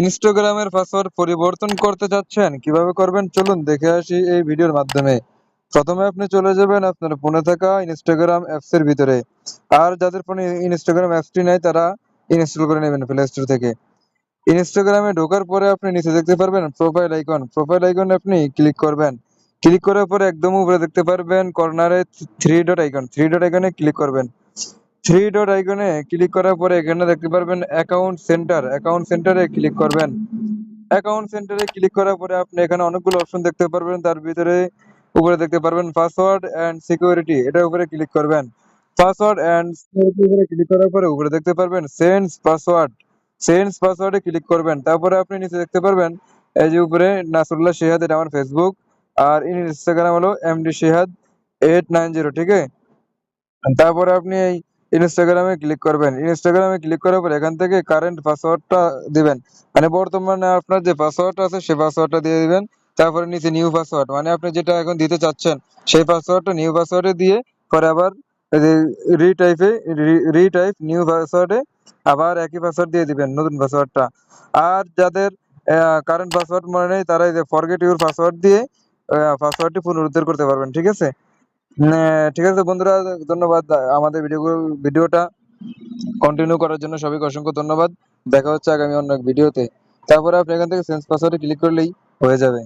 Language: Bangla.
ইনস্টাগ্রামের পাসওয়ার্ড পরিবর্তন করতে চাচ্ছেন, কিভাবে করবেন চলুন দেখে আসি এই ভিডিওর মাধ্যমে। প্রথমে আপনি চলে যাবেন আপনার ফোনে থাকা ইনস্টাগ্রাম অ্যাপস এর ভিতরে। আর যাদের ফোনে ইনস্টাগ্রাম অ্যাপসটি নাই তারা ইনস্টল করে নেবেন প্লে স্টোর থেকে। ইনস্টাগ্রামে ঢোকার পরে আপনি নিচে দেখতে পারবেন প্রোফাইল আইকন, প্রোফাইল আইকনে আপনি ক্লিক করবেন। ক্লিক করার পরে একদম উপরে দেখতে পারবেন কর্নারে three dot icon, three dot আইকনে ক্লিক করবেন। থ্রি ডট আইকনে ক্লিক করার পরে এখানে দেখতে পারবেন অ্যাকাউন্ট সেন্টার, অ্যাকাউন্ট সেন্টারে ক্লিক করবেন। অ্যাকাউন্ট সেন্টারে ক্লিক করার পরে আপনি এখানে অনেকগুলো অপশন দেখতে পারবেন, তার ভিতরে উপরে দেখতে পারবেন পাসওয়ার্ড এন্ড সিকিউরিটি, এটার উপরে ক্লিক করবেন। পাসওয়ার্ড এন্ড সিকিউরিটি উপরে ক্লিক করার পরে উপরে দেখতে পারবেন চেঞ্জ পাসওয়ার্ড, চেঞ্জ পাসওয়ার্ডে ক্লিক করবেন। তারপরে আপনি নিচে দেখতে পারবেন এই যে উপরে নাসরুল্লাহ শেহাদ, এটা আমার ফেসবুক, আর ইনস্টাগ্রাম হলো এমডি শেহাদ 890, ঠিক আছে। তারপরে আপনি এই ইনস্টাগ্রামে ক্লিক করবেন। ইনস্টাগ্রামে ক্লিক করার পর এখান থেকে কারেন্ট পাসওয়ার্ডটা দিবেন। মানে বর্তমানে আপনার যে পাসওয়ার্ডটা আছে সেই পাসওয়ার্ডটা দিয়ে দিবেন। তারপরে নিচে নিউ পাসওয়ার্ড, মানে আপনি যেটা এখন দিতে চাচ্ছেন সেই পাসওয়ার্ডটা নিউ পাসওয়ার্ডে দিয়ে পরে আবার এই যে রিটাইপ নিউ পাসওয়ার্ডে আবার একই পাসওয়ার্ড দিয়ে দিবেন, নতুন পাসওয়ার্ডটা। আর যাদের কারেন্ট পাসওয়ার্ড মনে নেই তারা এই যে ফরগেট ইউর পাসওয়ার্ড দিয়ে পাসওয়ার্ডটি পুনরুদ্ধার করতে পারবেন, ঠিক আছে। ঠিক আছে বন্ধুরা, ধন্যবাদ আমাদের ভিডিওটা কন্টিনিউ করার জন্য। সবাইকে অসংখ্য ধন্যবাদ। দেখা হচ্ছে আগামী অন্য এক ভিডিওতে। তারপরে আপনি এখান থেকে চেঞ্জ পাসওয়ার্ডে ক্লিক করলেই হয়ে যাবে।